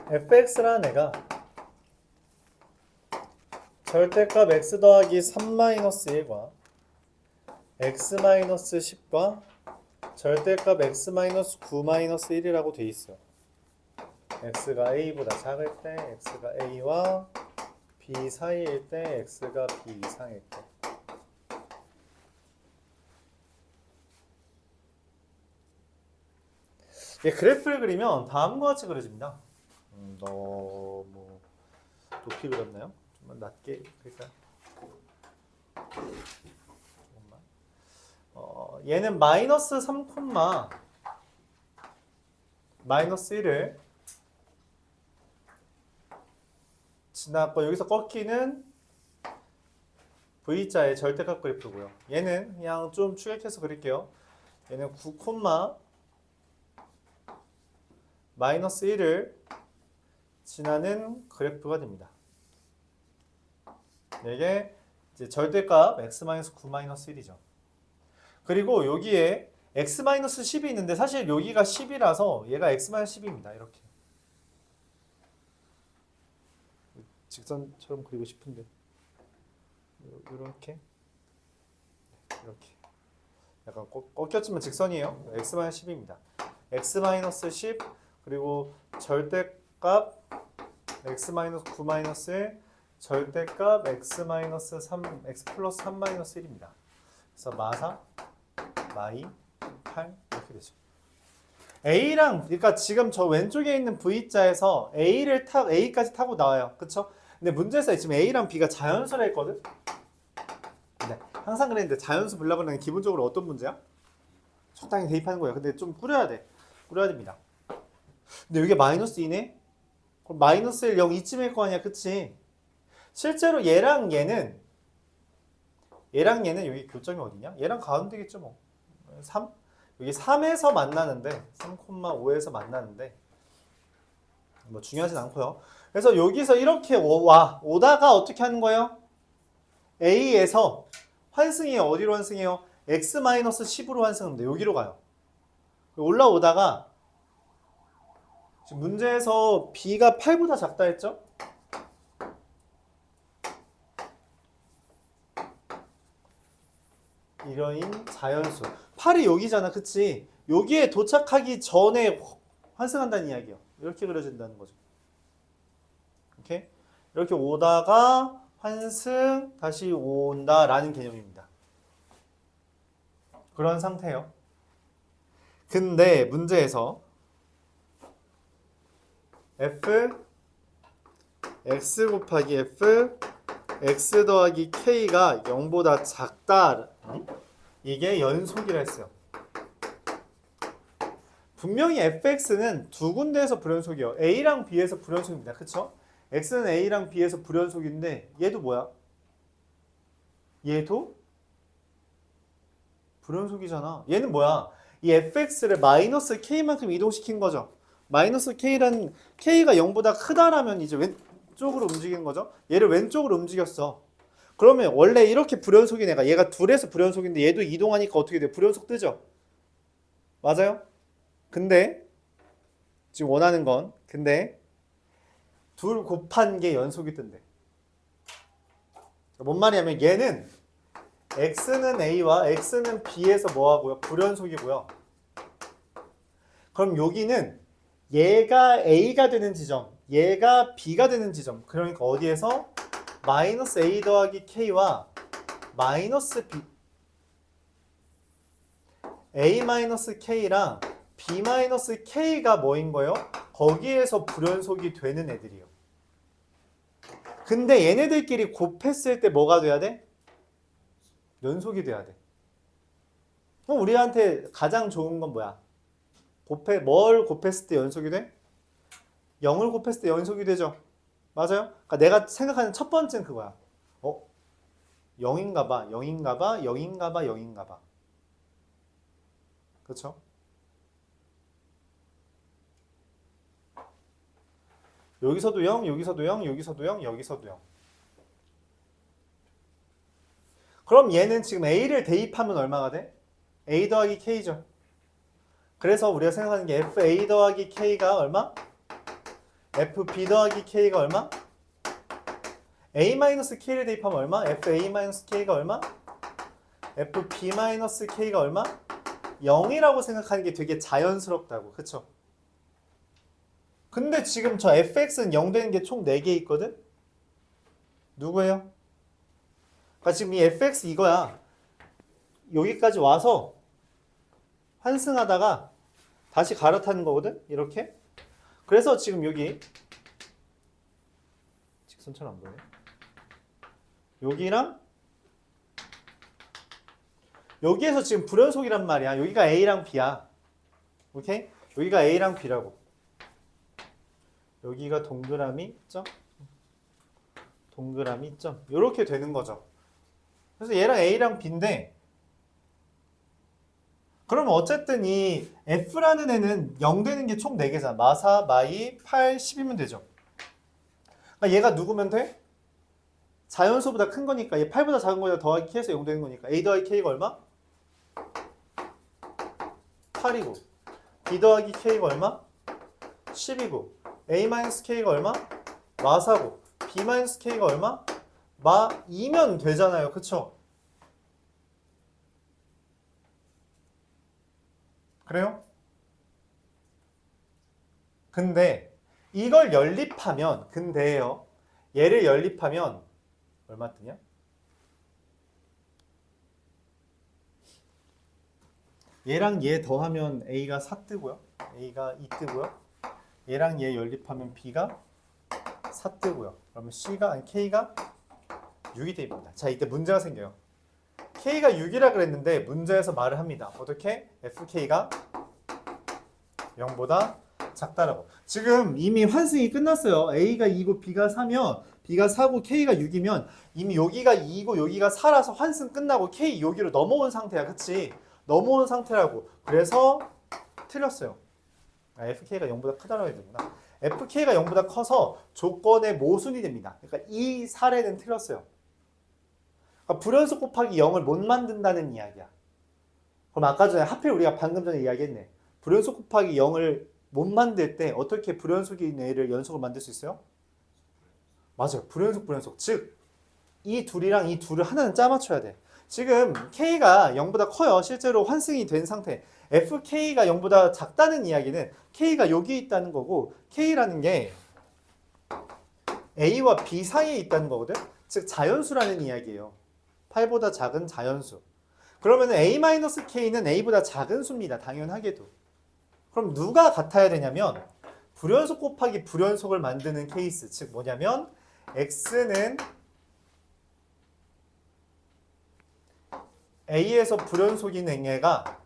fx라는 애가 절대값 x 더하기 3-1과 x-10과 절대값 x-9-1이라고 돼 있어요. x가 a보다 작을 때, x가 a와 b 사이일 때, x가 b 이상일 때. 그래프를 그리면 다음과 같이 그려집니다. 너무 높이 그렸나요? 좀만 낮게 그릴까요? 조금만. 얘는 마이너스 3, 마이너스 1을 지나고 여기서 꺾이는 V자의 절대값 그래프고요. 얘는 그냥 좀 추격해서 그릴게요. 얘는 9, 마이너스 1을 지나는 그래프가 됩니다. 이게 이제 절대값 x-9-1이죠. 그리고 여기에 x-10이 있는데 사실 여기가 10이라서 얘가 x-10입니다. 이렇게. 직선처럼 그리고 싶은데 이렇게 약간 꺾였지만 직선이에요. x-10입니다. x-10 그리고 절대값 x-9-1 절대값 x-3 x 플러스 3-1입니다. 그래서 마사 마이 8 이렇게 되죠. A랑 그러니까 지금 저 왼쪽에 있는 V자에서 A까지 타고 나와요. 그쵸? 근데 문제에서 지금 A랑 B가 자연수라 했거든? 네, 항상 그랬는데 자연수 보려면 기본적으로 어떤 문제야? 적당히 대입하는 거예요. 근데 좀 꾸려야 됩니다. 근데 여기 마이너스 2네? 그럼 마이너스 1, 0 이쯤일 거 아니야. 그치? 실제로 얘랑 얘는 여기 교점이 어디냐? 얘랑 가운데겠죠 뭐. 3? 여기 3에서 만나는데 3,5에서 만나는데 뭐 중요하진 않고요. 그래서 여기서 이렇게 오다가 어떻게 하는 거예요? A에서 환승이에요. 어디로 환승해요? x-10으로 환승합니다. 여기로 가요. 올라오다가 지금 문제에서 B가 8보다 작다 했죠? 이러인 자연수 8이 여기잖아. 그치? 여기에 도착하기 전에 환승한다는 이야기예요. 이렇게 그려진다는 거죠. 오케이? 이렇게 오다가 환승 다시 온다라는 개념입니다. 그런 상태예요. 근데 문제에서 f x 곱하기 f x 더하기 k가 0보다 작다. 이게 연속이라 했어요. 분명히 fx는 두 군데에서 불연속이에요. a랑 b에서 불연속입니다. 그쵸? x는 a랑 b에서 불연속인데 얘도 뭐야? 얘도 불연속이잖아. 얘는 뭐야? 이 fx를 마이너스 k만큼 이동시킨 거죠. 마이너스 k라는 k가 0보다 크다라면 이제 왼쪽으로 움직이는 거죠. 얘를 왼쪽으로 움직였어. 그러면 원래 이렇게 불연속인 애가 얘가 둘에서 불연속인데 얘도 이동하니까 어떻게 돼? 불연속 뜨죠? 맞아요? 근데 지금 원하는 건 근데 둘 곱한 게 연속이 뜬대. 뭔 말이냐면 얘는 x는 a와 x는 b에서 뭐하고요? 불연속이고요. 그럼 여기는 얘가 a가 되는 지점, 얘가 b가 되는 지점. 그러니까 어디에서? 마이너스 a 더하기 k와 마이너스 b a 마이너스 k랑 b 마이너스 k가 뭐인 거예요? 거기에서 불연속이 되는 애들이에요. 근데 얘네들끼리 곱했을 때 뭐가 돼야 돼? 연속이 돼야 돼. 그럼 우리한테 가장 좋은 건 뭐야? 뭘 곱했을 때 연속이 돼? 0을 곱했을 때 연속이 되죠. 맞아요? 그러니까 내가 생각하는 첫 번째는 그거야. 0인가 봐, 0인가 봐, 0인가 봐, 0인가 봐. 그렇죠? 여기서도 0, 여기서도 0, 여기서도 0, 여기서도 0. 그럼 얘는 지금 A를 대입하면 얼마가 돼? A 더하기 K죠. 그래서 우리가 생각하는 게 FA 더하기 K가 얼마? FB 더하기 K가 얼마? A-K를 대입하면 얼마? FA-K가 얼마? FB-K가 얼마? 0이라고 생각하는 게 되게 자연스럽다고. 그쵸? 근데 지금 저 fx는 0 되는 게 총 4개 있거든? 누구예요? 그러니까 지금 이 fx 이거야. 여기까지 와서 환승하다가 다시 갈아타는 거거든? 이렇게. 그래서 지금 여기 직선처럼 안 보여요? 여기랑 여기에서 지금 불연속이란 말이야. 여기가 A랑 B야. 오케이? 여기가 A랑 B라고. 여기가 동그라미 점, 동그라미 점. 이렇게 되는 거죠. 그래서 얘랑 A랑 B인데 그러면 어쨌든 이 F라는 애는 0 되는 게 총 4개잖아. 마사, 마이, 8, 10이면 되죠. 그러니까 얘가 누구면 돼? 자연수보다 큰 거니까 얘 8보다 작은 거에다 더하기 K해서 0 되는 거니까 A 더하기 K가 얼마? 8이고 B 더하기 K가 얼마? 10이고 A-K가 얼마? 마사고 B-K가 얼마? 마 2면 되잖아요. 그쵸? 그래요? 근데 이걸 연립하면 근데요. 얘를 연립하면 얼마 뜨냐? 얘랑 얘 더하면 A가 4 뜨고요. A가 2 뜨고요. 얘랑 얘 연립하면 B가 4 뜨고요. 그러면 K가 6이 됩니다. 자, 이때 문제가 생겨요. K가 6이라 그랬는데 문제에서 말을 합니다. 어떻게? FK가 0보다 작다라고. 지금 이미 환승이 끝났어요. A가 2고 B가 4면 B가 4고 K가 6이면 이미 여기가 2고 여기가 4라서 환승 끝나고 K 여기로 넘어온 상태야. 그치? 넘어온 상태라고. 그래서 틀렸어요. FK가 0보다 크다라고 해야 되구나. FK가 0보다 커서 조건의 모순이 됩니다. 그러니까 이 사례는 틀렸어요. 그러니까 불연속 곱하기 0을 못 만든다는 이야기야. 그럼 아까 전에 하필 우리가 방금 전에 이야기했네. 불연속 곱하기 0을 못 만들 때 어떻게 불연속인 애를 연속을 만들 수 있어요? 맞아요. 불연속. 즉, 이 둘이랑 이 둘을 하나는 짜맞춰야 돼. 지금 K가 0보다 커요. 실제로 환승이 된 상태. FK가 0보다 작다는 이야기는 K가 여기 있다는 거고 K라는 게 A와 B 사이에 있다는 거거든. 즉 자연수라는 이야기예요. 8보다 작은 자연수. 그러면 A-K는 A보다 작은 수입니다. 당연하게도. 그럼 누가 같아야 되냐면 불연속 곱하기 불연속을 만드는 케이스. 즉 뭐냐면 X는 A에서 불연속인 애가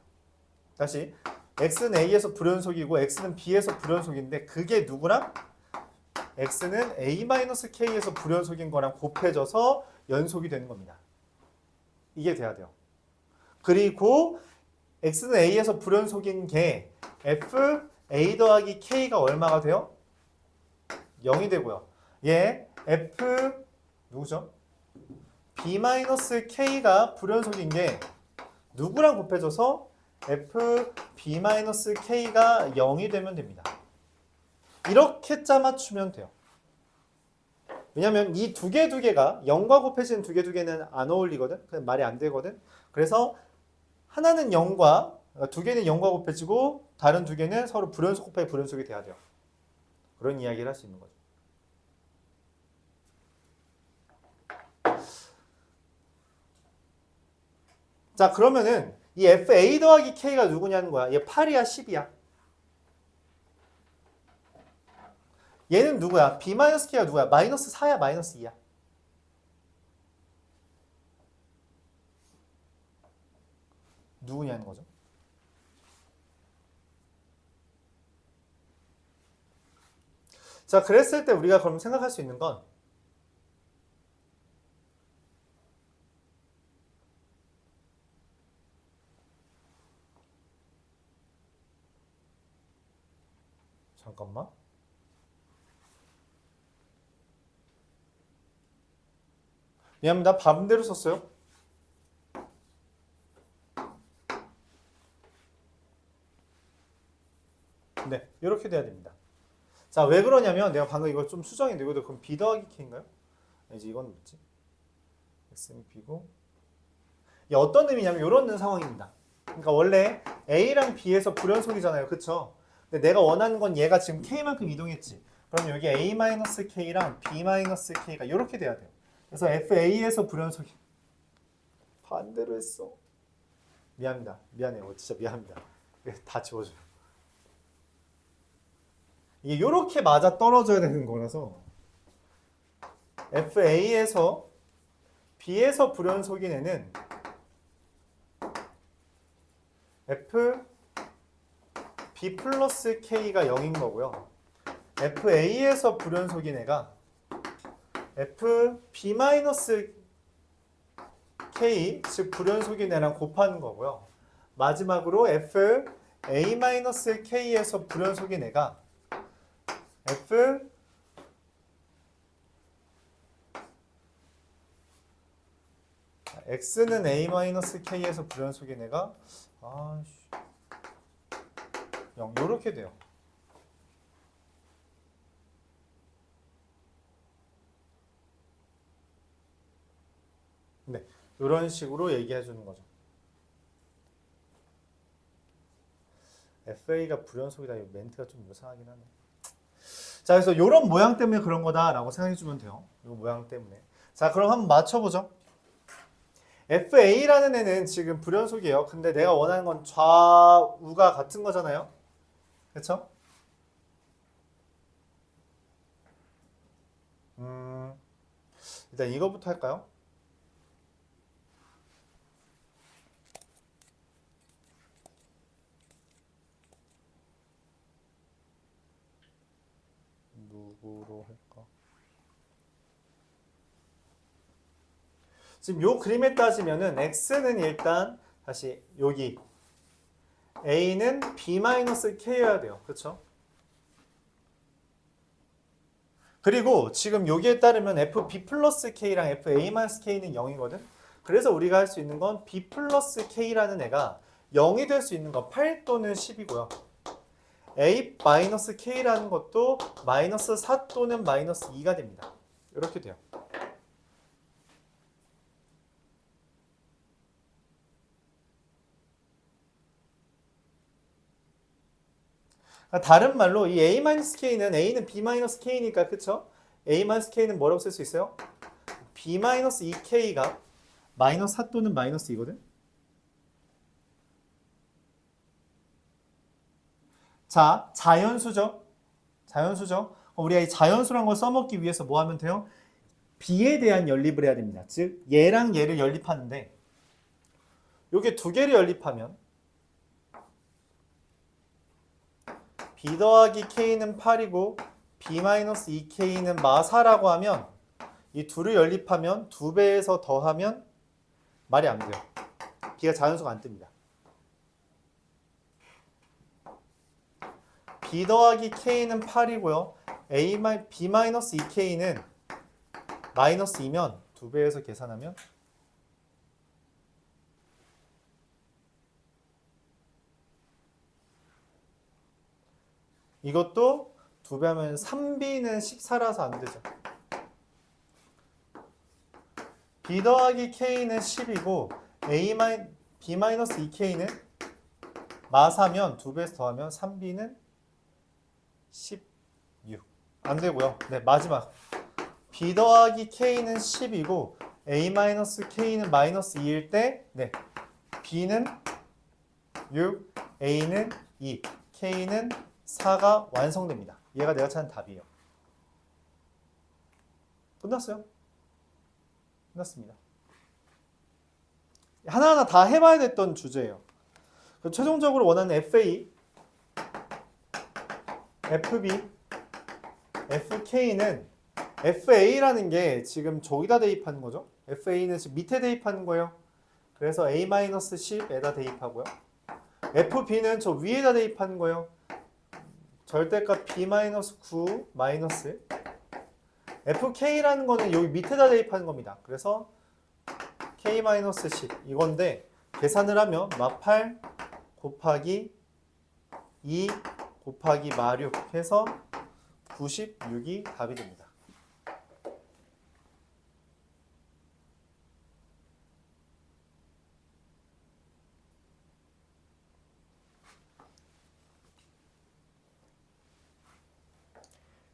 다시 X는 A에서 불연속이고 X는 B에서 불연속인데 그게 누구랑? X는 A-K에서 불연속인 거랑 곱해져서 연속이 되는 겁니다. 이게 돼야 돼요. 그리고 X는 A에서 불연속인 게 F A 더하기 K가 얼마가 돼요? 0이 되고요. 얘 F 누구죠? B-K가 불연속인 게 누구랑 곱해져서 F B-K가 0이 되면 됩니다. 이렇게 짜맞추면 돼요. 왜냐면 이 두 개가 0과 곱해지는 두 개는 안 어울리거든. 그냥 말이 안 되거든. 그래서 하나는 0과 두 개는 0과 곱해지고 다른 두 개는 서로 불연속 곱하기 불연속이 돼야 돼요. 그런 이야기를 할 수 있는 거죠. 자, 그러면은 이 FA 더하기 K가 누구냐는 거야. 얘 8이야, 10이야? 얘는 누구야? B-K가 누구야? 마이너스 4야, 마이너스 2야? 누구냐는 거죠. 자, 그랬을 때 우리가 그럼 생각할 수 있는 건 잠깐만. 미안합니다. 반대로 썼어요. 네, 이렇게 돼야 됩니다. 자, 왜 그러냐면 내가 방금 이거 좀 수정했는데 이것도 그럼 B 더하기 K인가요? 이제 이건 뭐지? X는 B고 이 어떤 의미냐면 이런 상황입니다. 그러니까 원래 A랑 B에서 불연속이잖아요. 그쵸? 근데 내가 원하는 건 얘가 지금 K만큼 이동했지. 그럼 여기 A-K랑 B-K가 이렇게 돼야 돼요. 그래서 FA에서 불연속이 반대로 했어. 미안합니다. 미안해요. 진짜 미안합니다. 다 지워줘요. 이게 이렇게 맞아 떨어져야 되는 거라서 FA에서 B에서 불연속인 애는 F B 플러스 K가 0인 거고요. FA에서 불연속인 애가 F B 마이너스 K, 즉 불연속인 애랑 곱하는 거고요. 마지막으로 F A 마이너스 K에서 불연속인 애가 F X는 A 마이너스 K에서 불연속인 애가 0 이렇게 돼요. 네, 이런 식으로 얘기해 주는 거죠. FA가 불연속이다. 이 멘트가 좀 이상하긴 하네. 자, 그래서 이런 모양 때문에 그런 거다라고 생각해 주면 돼요. 이 모양 때문에. 자, 그럼 한번 맞춰보죠. FA라는 애는 지금 불연속이에요. 근데 내가 원하는 건 좌우가 같은 거잖아요. 그렇죠? 일단 이거부터 할까요? 누구로 할까? 지금 요 그림에 따지면은 X는 일단 다시 여기 A는 B-K여야 돼요. 그렇죠? 그리고 지금 여기에 따르면 FB 플러스 K랑 FA-K는 0이거든. 그래서 우리가 할 수 있는 건 B 플러스 K라는 애가 0이 될 수 있는 건 8 또는 10이고요. A-K라는 것도 마이너스 4 또는 마이너스 2가 됩니다. 이렇게 돼요. 다른 말로 이 A-K는 A는 B-K니까 그쵸? A-K는 뭐라고 쓸 수 있어요? B-2K가 마이너스 4 또는 마이너스 2거든? 자, 자연수죠? 자연수죠? 우리가 이 자연수란 걸 써먹기 위해서 뭐 하면 돼요? B에 대한 연립을 해야 됩니다. 즉, 얘랑 얘를 연립하는데 요게 두 개를 연립하면 B 더하기 K는 8이고 B-2K는 마4라고 하면 이 둘을 연립하면 2배에서 더하면 말이 안 돼요. B가 자연수가 안 뜹니다. B 더하기 K는 8이고요. B-2K는 마이너스 2면 2배에서 계산하면 이것도 2배 하면 3B는 14라서 안 되죠. B 더하기 K는 10이고 B-2K는 마4면 2배에서 더하면 3B는 16. 안 되고요. 네, 마지막. B 더하기 K는 10이고 A-K는 마이너스 2일 때 네, B는 6, A는 2, K는 4가 완성됩니다. 얘가 내가 찾은 답이에요. 끝났어요. 끝났습니다. 하나하나 다 해봐야 됐던 주제예요. 최종적으로 원하는 FA, FB, FK는 FA라는 게 지금 저기다 대입하는 거죠. FA는 지금 밑에 대입하는 거예요. 그래서 A-10에다 대입하고요. FB는 저 위에다 대입하는 거예요. 절대값 B-9 마이너스 FK라는 거는 여기 밑에다 대입하는 겁니다. 그래서 K-10 이건데 계산을 하면 마8 곱하기 2 곱하기 마6 해서 96이 답이 됩니다.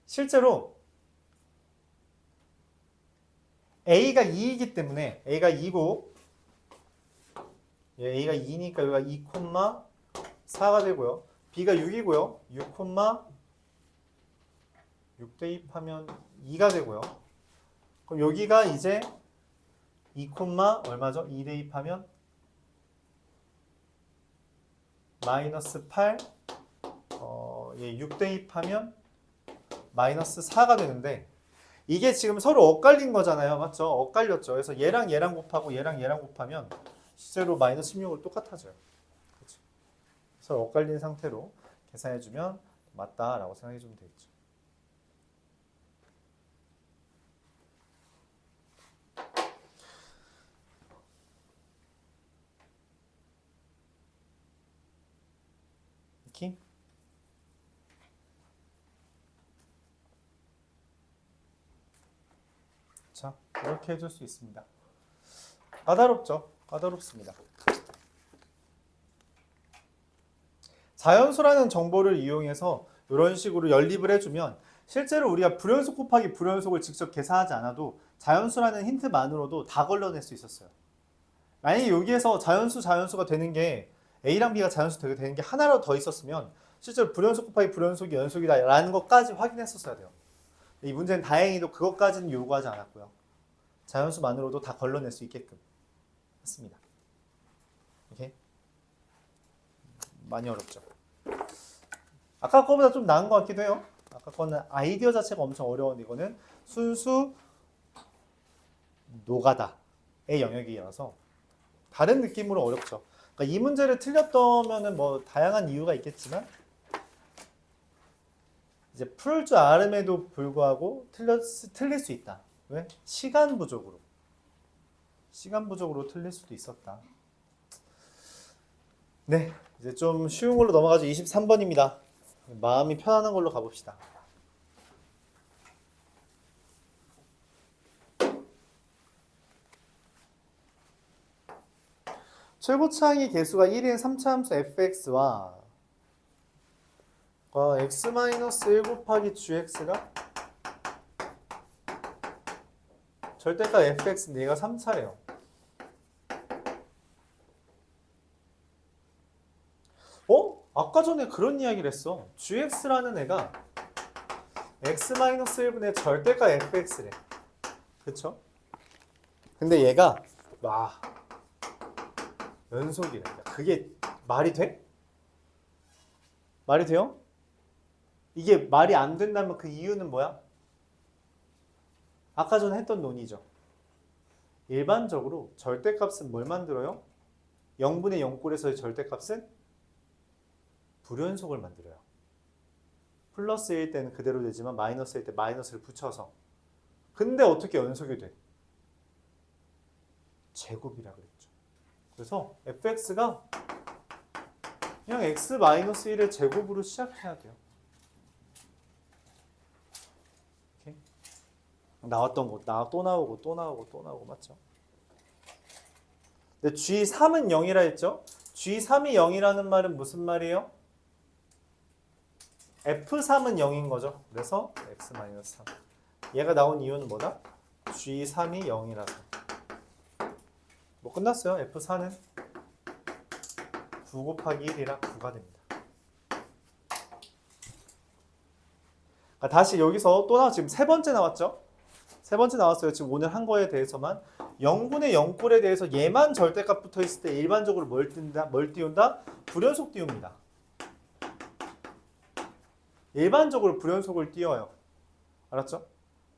실제로 A가 2이기 때문에 A가 2고 A가 2니까 여기가 2,4가 되고요. B가 6이고요. 6 대입하면 2가 되고요. 그럼 여기가 이제 2, 얼마죠? 2 대입하면 마이너스 8 6 대입하면 마이너스 4가 되는데 이게 지금 서로 엇갈린 거잖아요. 맞죠? 엇갈렸죠. 그래서 얘랑 얘랑 곱하고 얘랑 얘랑 곱하면 실제로 마이너스 16을 똑같아져요. 그렇죠? 서로 엇갈린 상태로 계산해주면 맞다라고 생각해주면 되겠죠. 이렇게? 자, 이렇게 해줄 수 있습니다. 까다롭죠? 까다롭습니다. 자연수라는 정보를 이용해서 이런 식으로 연립을 해주면 실제로 우리가 불연속 곱하기 불연속을 직접 계산하지 않아도 자연수라는 힌트만으로도 다 걸러낼 수 있었어요. 만약에 여기에서 자연수가 되는 게 A랑 B가 자연수 되는 게 하나라도 더 있었으면 실제로 불연속 곱하기 불연속이 연속이다 라는 것까지 확인했었어야 돼요. 이 문제는 다행히도 그것까지는 요구하지 않았고요. 자연수만으로도 다 걸러낼 수 있게끔 했습니다. 오케이? 많이 어렵죠. 아까 거보다 좀 나은 것 같기도 해요. 아까 거는 아이디어 자체가 엄청 어려운데 이거는 순수 노가다의 영역이라서 다른 느낌으로 어렵죠. 그러니까 이 문제를 틀렸다면은 뭐 다양한 이유가 있겠지만 이제 풀 줄 알음에도 불구하고 틀릴 수 있다. 왜? 시간 부족으로 틀릴 수도 있었다. 네, 이제 좀 쉬운 걸로 넘어가죠. 23번입니다. 마음이 편안한 걸로 가봅시다. 최고차항의 개수가 1인 3차함수 fx와 x-1 곱하기 gx가 절대값 fx인데 얘가 3차예요. 아까 전에 그런 이야기를 했어. gx라는 애가 x-1분의 절대값 fx래. 그쵸? 근데 얘가 연속이래. 그게 말이 돼? 말이 돼요? 이게 말이 안 된다면 그 이유는 뭐야? 아까 전에 했던 논의죠. 일반적으로 절대값은 뭘 만들어요? 0분의 0꼴에서의 절대값은 불연속을 만들어요. 플러스일 때는 그대로 되지만 마이너스일 때 마이너스를 붙여서. 근데 어떻게 연속이 돼? 제곱이라 그랬죠. 그래서 fx가 그냥 x-1의 제곱으로 시작해야 돼요. 이렇게. 나왔던 거 또 나오고 맞죠? 근데 G3은 0이라 했죠? G3이 0이라는 말은 무슨 말이에요? F3은 0인 거죠. 그래서 x-3. 얘가 나온 이유는 뭐다? G3이 0이라서. 뭐 끝났어요. F4는 9 곱하기 1이라 9가 됩니다. 다시 여기서 또 지금 세 번째 나왔죠? 세 번째 나왔어요. 지금 오늘 한 거에 대해서만 0분의 0꼴에 대해서 얘만 절대값 붙어 있을 때 일반적으로 뭘 띄운다? 불연속 띄웁니다. 일반적으로 불연속을 띄워요. 알았죠?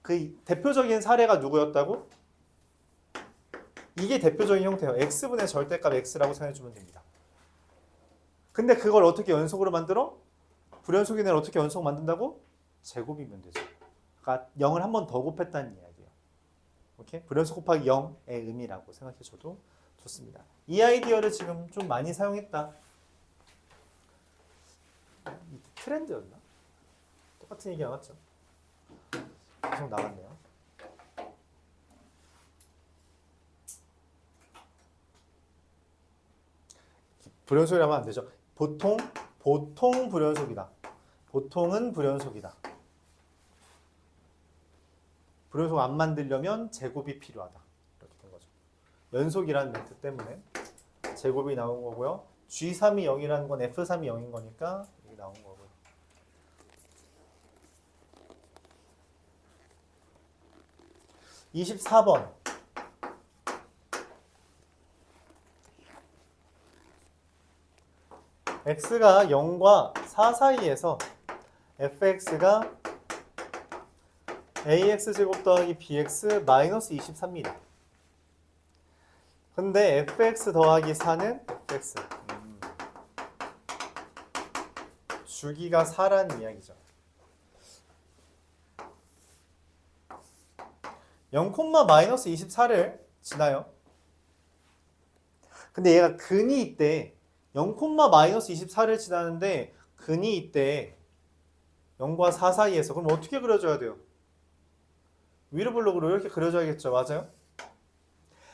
그 대표적인 사례가 누구였다고? 이게 대표적인 형태예요. x분의 절대값 x라고 생각해주면 됩니다. 근데 그걸 어떻게 연속으로 만들어? 불연속인 애를 어떻게 연속 만든다고? 제곱이면 되죠. 그러니까 0을 한 번 더 곱했다는 이야기예요. 오케이? 불연속 곱하기 0의 의미라고 생각해줘도 좋습니다. 이 아이디어를 지금 좀 많이 사용했다. 트렌드였나? 똑같은 얘기 나왔죠. 계속 나갔네요. 불연속이라면 안 되죠. 보통 불연속이다. 보통은 불연속이다. 불연속 안 만들려면 제곱이 필요하다. 이렇게 된 거죠. 연속이라는 멘트 때문에 제곱이 나온 거고요. G3이 0이라는 건 F3이 0인 거니까 이게 나온 거고요. (24번) x가 0과 4 사이에서 fx가 ax제곱 더하기 bx 마이너스 23입니다. 근데 fx 더하기 4는 fx 주기가 4라는 이야기죠. 0, 마이너스 24를 지나요. 근데 얘가 근이 있대. 0, 마이너스 24를 지나는데 근이 있대. 0과 4 사이에서. 그럼 어떻게 그려줘야 돼요? 위로 블록으로 이렇게 그려줘야겠죠. 맞아요?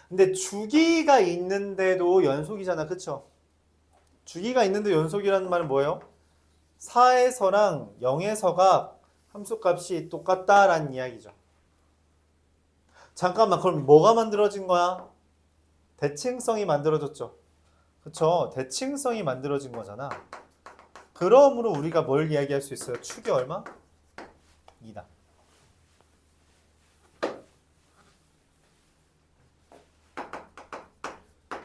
근데 주기가 있는데도 연속이잖아. 그쵸? 주기가 있는데 연속이라는 말은 뭐예요? 4에서랑 0에서가 함수값이 똑같다라는 이야기죠. 잠깐만, 그럼 뭐가 만들어진 거야? 대칭성이 만들어졌죠. 그쵸? 대칭성이 만들어진 거잖아. 그러므로 우리가 뭘 이야기할 수 있어요? 축이 얼마? 2다.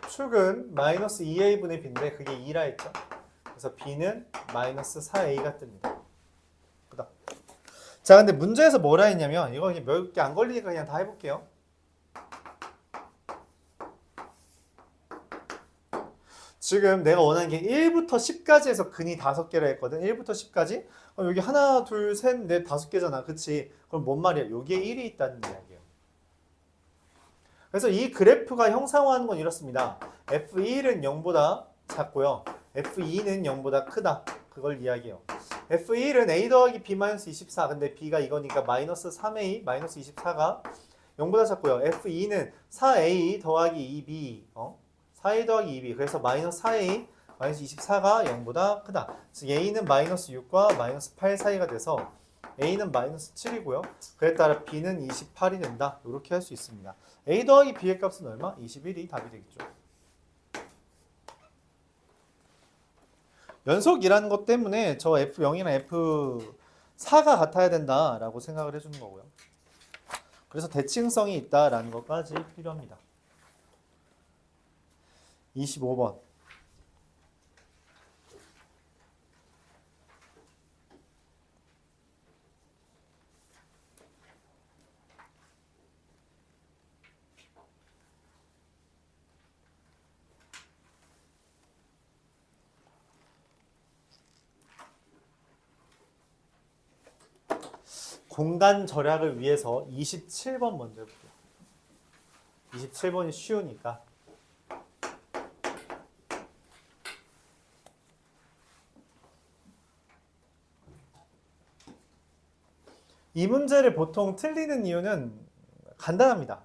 축은 마이너스 2a분의 b인데 그게 2라 했죠. 그래서 b는 마이너스 4a가 뜹니다. 그다. 자, 근데 문제에서 뭐라 했냐면 이거 몇 개 안 걸리니까 그냥 다 해볼게요. 지금 내가 원하는 게 1부터 10까지 해서 근이 5개라 했거든. 1부터 10까지. 여기 하나, 둘, 셋, 넷, 5개잖아. 그치? 그럼 뭔 말이야? 여기에 1이 있다는 이야기예요. 그래서 이 그래프가 형상화하는 건 이렇습니다. F1은 0보다 작고요. F2는 0보다 크다. 그걸 이야기해요. F1은 A 더하기 B 마이너스 24. 근데 B가 이거니까 마이너스 3A 마이너스 24가 0보다 작고요. F2는 4A 더하기 2B. 4A 더하기 2B. 그래서 마이너스 4A 마이너스 24가 0보다 크다. 그래서 A는 마이너스 6과 마이너스 8 사이가 돼서 A는 마이너스 7이고요. 그에 따라 B는 28이 된다. 이렇게 할 수 있습니다. A 더하기 B의 값은 얼마? 21이 답이 되겠죠. 연속이라는 것 때문에 저 F0이나 F4가 같아야 된다라고 생각을 해주는 거고요. 그래서 대칭성이 있다라는 것까지 필요합니다. 25번. 공간 절약을 위해서 27번 먼저 해볼게요. 27번이 쉬우니까. 이 문제를 보통 틀리는 이유는 간단합니다.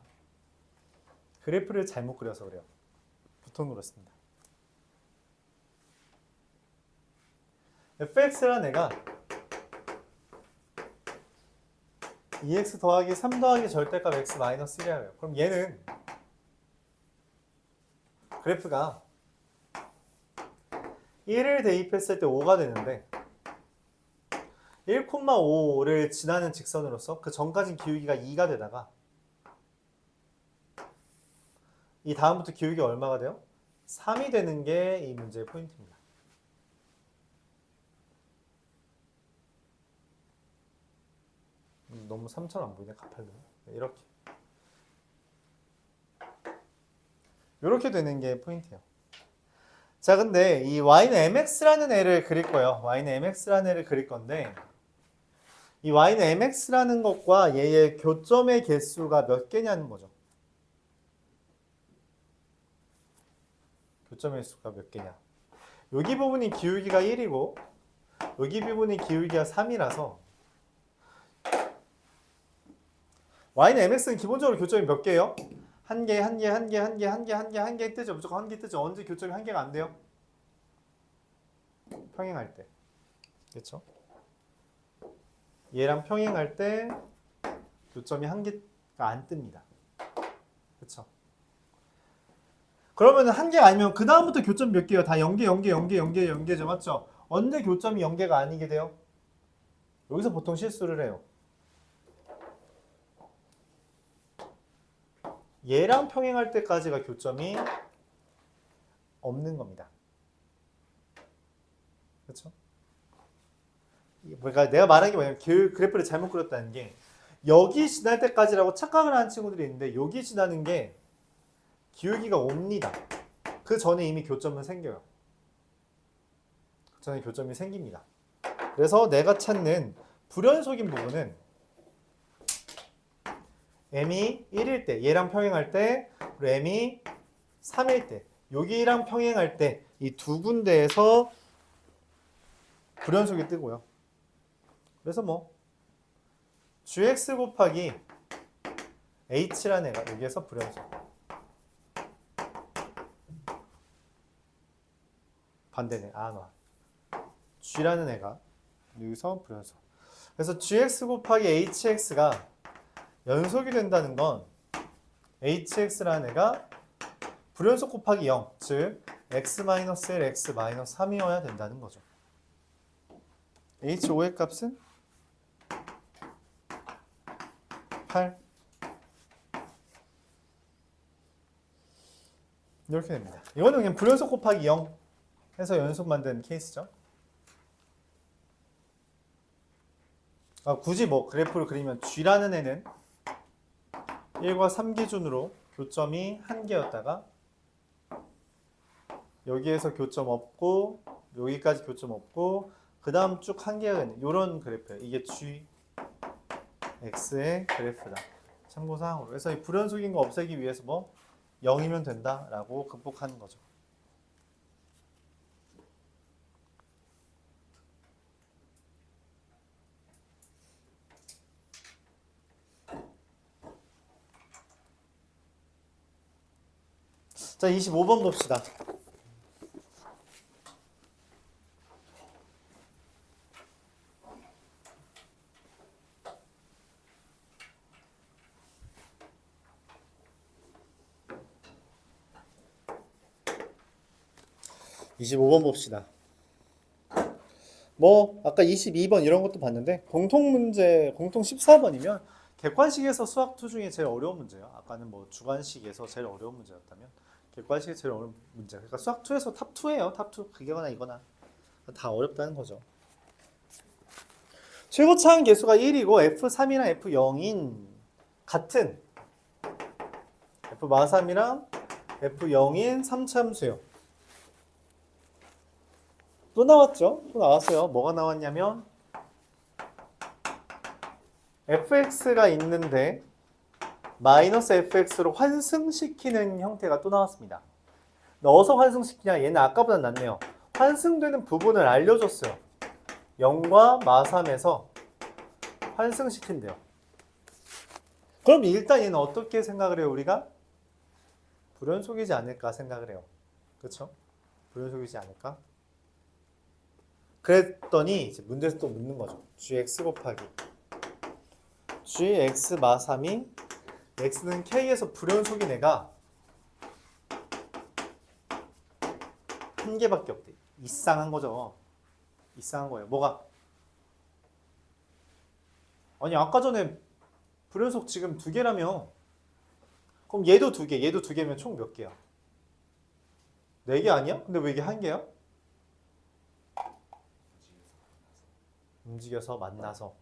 그래프를 잘못 그려서 그래요. 보통 그렇습니다. fx라는 애가 2x 더하기 3 더하기 절대값 x 마이너스 1이에요. 그럼 얘는 그래프가 1을 대입했을 때 5가 되는데 1,5를 지나는 직선으로서 그 전까진 기울기가 2가 되다가 이 다음부터 기울기가 얼마가 돼요? 3이 되는 게 이 문제의 포인트입니다. 너무 3처럼 안 보이네. 가팔로. 이렇게 되는 게 포인트예요. 자, 근데 이 y는 mx라는 애를 그릴 거예요. y는 mx라는 애를 그릴 건데 이 y는 mx라는 것과 얘의 교점의 개수가 몇 개냐는 거죠. 교점의 개수가 몇 개냐. 여기 부분이 기울기가 1이고 여기 부분이 기울기가 3이라서 y는 mx는 기본적으로 교점이 몇 개예요? 한 개, 한 개, 한 개, 한 개, 한 개, 한 개, 한 개 뜨죠. 무조건 한 개 뜨죠. 언제 교점이 한 개가 안 돼요? 평행할 때. 그렇죠? 얘랑 평행할 때 교점이 한 개가 안 뜹니다. 그렇죠? 그러면 한 개 아니면 그 다음부터 교점 몇 개요? 다 0개, 0개, 0개, 0개, 0개죠. 맞죠? 언제 교점이 0개가 아니게 돼요? 여기서 보통 실수를 해요. 얘랑 평행할 때까지가 교점이 없는 겁니다. 그렇죠? 그러니까 내가 말하는 게 뭐냐면 그래프를 잘못 그렸다는 게 여기 지날 때까지라고 착각을 하는 친구들이 있는데 여기 지나는 게 기울기가 옵니다. 그 전에 이미 교점은 생겨요. 그 전에 교점이 생깁니다. 그래서 내가 찾는 불연속인 부분은 m이 1일 때, 얘랑 평행할 때, 그리고 m이 3일 때, 여기랑 평행할 때 이 두 군데에서 불연속이 뜨고요. 그래서 뭐 gx 곱하기 h라는 애가 여기에서 불연속. 반대네. 놔. g라는 애가 여기서 불연속. 그래서 gx 곱하기 hx가 연속이 된다는 건 hx라는 애가 불연속 곱하기 0, 즉 x-1, x-3이어야 된다는 거죠. h5의 값은 8. 이렇게 됩니다. 이거는 그냥 불연속 곱하기 0 해서 연속 만든 케이스죠. 굳이 뭐 그래프를 그리면 g라는 애는 1과 3 기준으로 교점이 1개였다가 여기에서 교점 없고 여기까지 교점 없고 그 다음 쭉 1개가 있는 이런 그래프예요. 이게 g, x의 그래프다. 참고사항으로. 그래서 이 불연속인 거 없애기 위해서 뭐 0이면 된다라고 극복하는 거죠. 자, 25번 봅시다. (25번) 봅시다. 뭐 아까 22번 이런 것도 봤는데 공통 문제, 공통 14번이면 객관식에서 수학 투 중에 제일 어려운 문제예요. 아까는 뭐 주관식에서 제일 어려운 문제였다면 객관식이 제일 어려운 문제. 그러니까 수학 2에서 탑 2예요. 탑 2. 그게거나 이거나 다 어렵다는 거죠. 최고차항 개수가 1이고 F3이랑 F0인 같은 F-3이랑 F0인 3참수예요. 또 나왔죠? 또 나왔어요. 뭐가 나왔냐면 fx가 있는데 마이너스 fx로 환승시키는 형태가 또 나왔습니다. 넣어서 환승시키냐? 얘는 아까보다 낫네요. 환승되는 부분을 알려줬어요. 0과 마3에서 환승시킨대요. 그럼 일단 얘는 어떻게 생각을 해요? 우리가 불연속이지 않을까 생각을 해요. 그렇죠? 불연속이지 않을까? 그랬더니 이제 문제에서 또 묻는 거죠. gx 곱하기 gx 마3이 x는 k에서 불연속인 애가 한 개밖에 없대. 이상한 거죠. 이상한 거예요. 뭐가? 아니 아까 전에 불연속 지금 2개라며. 그럼 얘도 2개, 얘도 2개면 총 몇 개야? 4개 아니야? 근데 왜 이게 1개야? 움직여서 만나서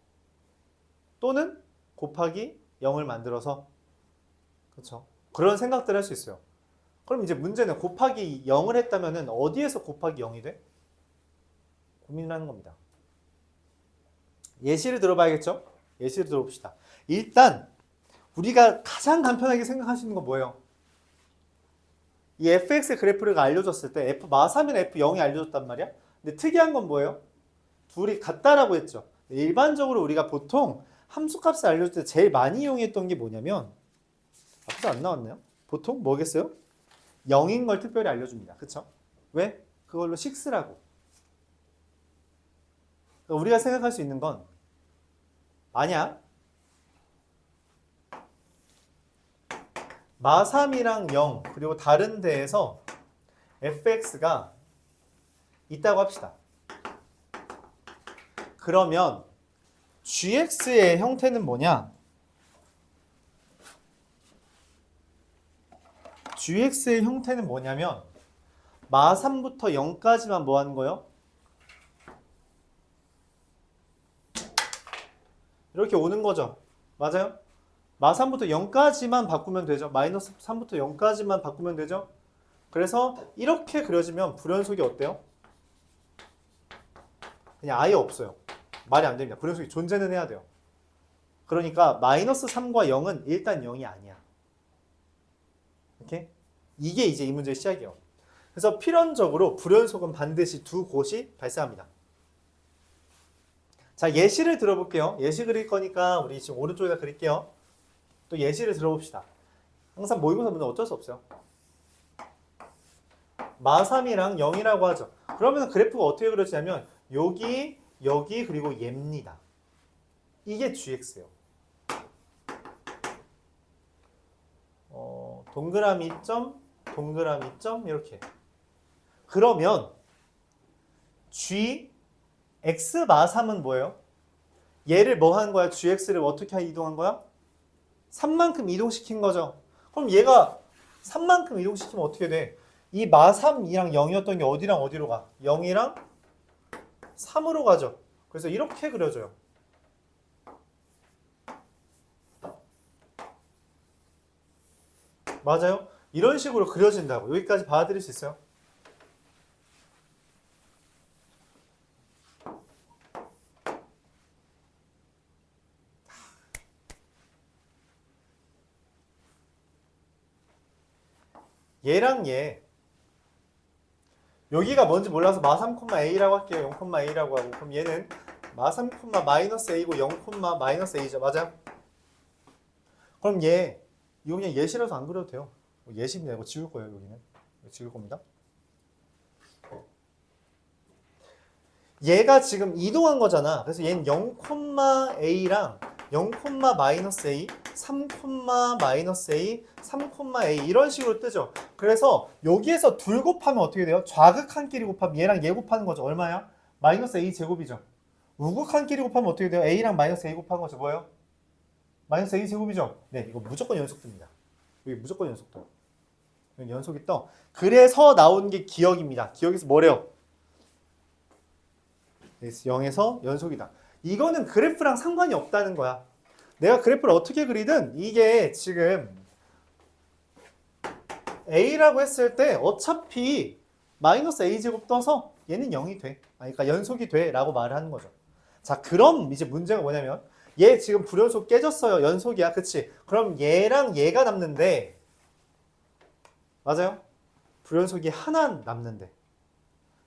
또는 곱하기 0을 만들어서. 그렇죠? 그런 생각들 할 수 있어요. 그럼 이제 문제는 곱하기 0을 했다면 어디에서 곱하기 0이 돼? 고민을 하는 겁니다. 예시를 들어봐야겠죠? 예시를 들어봅시다. 일단 우리가 가장 간편하게 생각할 수 있는 건 뭐예요? 이 fx 그래프를 알려줬을 때 f-3이나 f0이 알려줬단 말이야. 근데 특이한 건 뭐예요? 둘이 같다라고 했죠. 일반적으로 우리가 보통 함수값을 알려줄 때 제일 많이 이용했던 게 뭐냐면 앞에서 안 나왔나요? 보통 뭐겠어요? 0인 걸 특별히 알려줍니다. 그쵸? 왜? 그걸로 6라고. 그러니까 우리가 생각할 수 있는 건 만약 마3이랑 0 그리고 다른 데에서 fx가 있다고 합시다. 그러면 gx의 형태는 뭐냐? gx의 형태는 뭐냐면 마3부터 0까지만 뭐 하는 거예요? 이렇게 오는 거죠. 맞아요? 마3부터 0까지만 바꾸면 되죠. 마이너스 3부터 0까지만 바꾸면 되죠. 그래서 이렇게 그려지면 불연속이 어때요? 그냥 아예 없어요. 말이 안 됩니다. 불연속이 존재는 해야 돼요. 그러니까 마이너스 3과 0은 일단 0이 아니야. 이렇게? 이게 이제 이 문제의 시작이에요. 그래서 필연적으로 불연속은 반드시 두 곳이 발생합니다. 자, 예시를 들어볼게요. 예시 그릴 거니까 우리 지금 오른쪽에다 그릴게요. 또 예시를 들어봅시다. 항상 모의고사 문제 어쩔 수 없어요. 마3이랑 0이라고 하죠. 그러면 그래프가 어떻게 그려지냐면 여기, 여기, 그리고 얘입니다. 이게 gx예요. 동그라미 점, 동그라미 점 이렇게. 그러면 x 마3은 뭐예요? 얘를 뭐 한 거야? gx를 어떻게 이동한 거야? 3만큼 이동시킨 거죠. 그럼 얘가 3만큼 이동시키면 어떻게 돼? 이 마3이랑 0이었던 게 어디랑 어디로 가? 0이랑 3으로 가죠. 그래서 이렇게 그려져요. 맞아요? 이런 식으로 그려진다고. 여기까지 받아들일 수 있어요? 얘랑 얘 여기가 뭔지 몰라서 마3,a라고 할게요. 0,a라고 하고 그럼 얘는 마3, 마이너스 a고 0, 마이너스 a죠. 맞아요? 그럼 얘 이거 그냥 예시라서 안 그려도 돼요. 예시입니다. 이거 지울 거예요. 여기는 지울 겁니다. 얘가 지금 이동한 거잖아. 그래서 얘는 0,a랑 0, 마이너스 a, 3, 마이너스 a, 3, a 이런 식으로 뜨죠. 그래서 여기에서 둘 곱하면 어떻게 돼요? 좌극 한 끼리 곱하면 얘랑 얘 곱하는 거죠. 얼마야? 마이너스 a 제곱이죠. 우극 한 끼리 곱하면 어떻게 돼요? a랑 마이너스 a 곱한 거죠. 뭐예요? 마이너스 a 제곱이죠. 네, 이거 무조건 연속 뜹니다. 여기 무조건 연속 떠요. 연속이 떠. 그래서 나온 게 기억입니다. 기억에서 뭐래요? 0에서 연속이다. 이거는 그래프랑 상관이 없다는 거야. 내가 그래프를 어떻게 그리든 이게 지금 a라고 했을 때 어차피 마이너스 a제곱 떠서 얘는 0이 돼. 그러니까 연속이 돼 라고 말을 하는 거죠. 자, 그럼 이제 문제가 뭐냐면 얘 지금 불연속 깨졌어요. 연속이야. 그치? 그럼 얘랑 얘가 남는데 맞아요? 불연속이 하나 남는데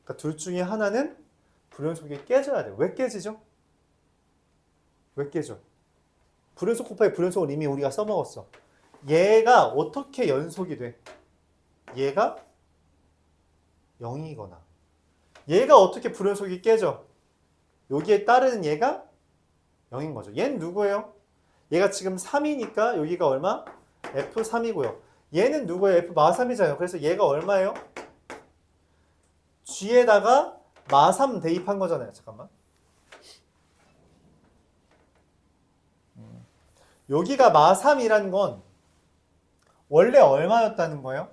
그러니까 둘 중에 하나는 불연속이 깨져야 돼요. 왜 깨지죠? 왜 깨져? 불연속 곱하기 불연속을 이미 우리가 써먹었어. 얘가 어떻게 연속이 돼? 얘가 0이거나 얘가 어떻게 불연속이 깨져? 여기에 따르는 얘가 0인 거죠. 얘는 누구예요? 얘가 지금 3이니까 여기가 얼마? F3이고요. 얘는 누구예요? F 마3이잖아요. 그래서 얘가 얼마예요? G에다가 마3 대입한 거잖아요. 잠깐만. 여기가 마3이라는 건 원래 얼마였다는 거예요?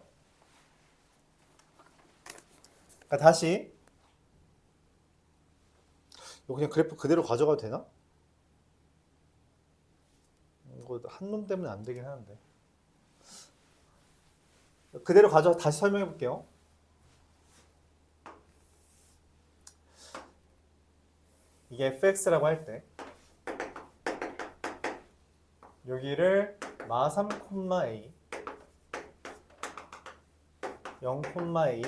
그러니까 다시 이거 그냥 그래프 그대로 가져가도 되나? 이거 한 놈 때문에 안 되긴 하는데 그대로 가져가 다시 설명해 볼게요. 이게 fx라고 할 때 여기를 마3,a 0,a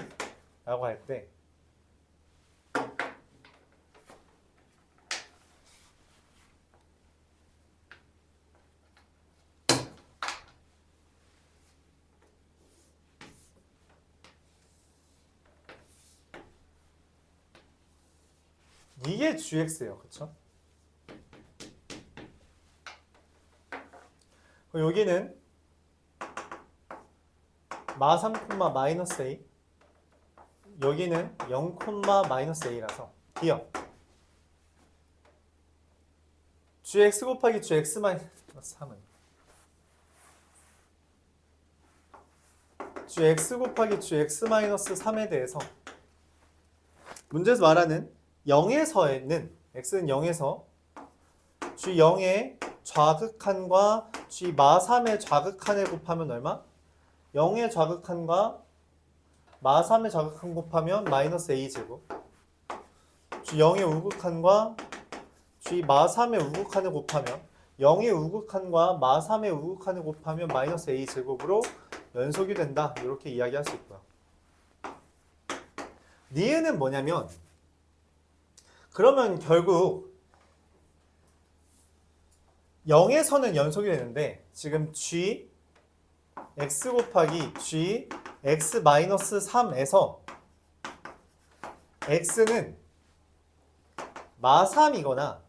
라고 할 때 이게 gx예요. 그쵸? 여기는 마 3, 마이너스 a, 여기는 0, 마이너스 a라서 D요. gx 곱하기 gx 마이너스 3은 gx 곱하기 gx 마이너스 3에 대해서 문제에서 말하는 0에서는 x는 0에서 g0의 좌극한과 g 마 3의 좌극한을 곱하면 얼마? 0의 좌극한과 마 3의 좌극한 곱하면 마이너스 a제곱, g0의 우극한과 g 마 3의 우극한을 곱하면 0의 우극한과 마 3의 우극한을 곱하면 마이너스 a제곱으로 연속이 된다. 이렇게 이야기할 수 있고요. 니은은 뭐냐면 그러면 결국 0에서는 연속이 되는데 지금 g x 곱하기 g x 마이너스 3에서 x는 마 3이거나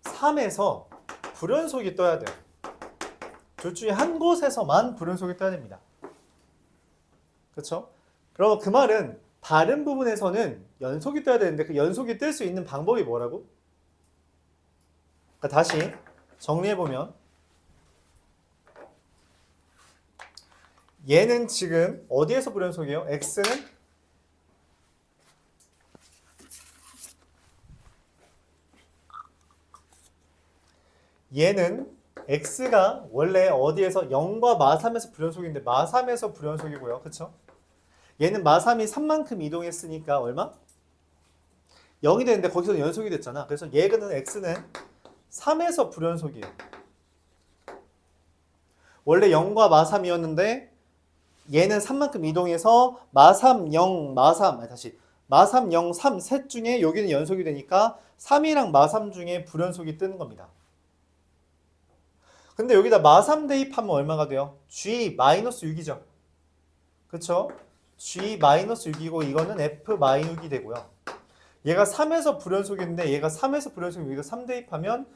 3에서 불연속이 떠야 돼요. 둘 중에 한 곳에서만 불연속이 떠야 됩니다. 그렇죠? 그럼 그 말은 다른 부분에서는 연속이 떠야 되는데 그 연속이 뜰 수 있는 방법이 뭐라고? 그러니까 다시 정리해보면 얘는 지금 어디에서 불연속이에요? x는 얘는 x가 원래 어디에서 0과 마3에서 불연속인데 마3에서 불연속이고요. 그쵸? 얘는 마3이 3만큼 이동했으니까 얼마? 0이 됐는데 거기서 연속이 됐잖아. 그래서 얘는 x는 3에서 불연속이에요. 원래 0과 마3이었는데 얘는 3만큼 이동해서 마3, 0, 마3, 아니 다시 마3, 0, 3 셋 중에 여기는 연속이 되니까 3이랑 마3 중에 불연속이 뜨는 겁니다. 근데 여기다 마3 대입하면 얼마가 돼요? G-6이죠. 그쵸? G-6이고 이거는 F-6이 되고요. 얘가 3에서 불연속인데 얘가 3에서 불연속이고 여기가 3 대입하면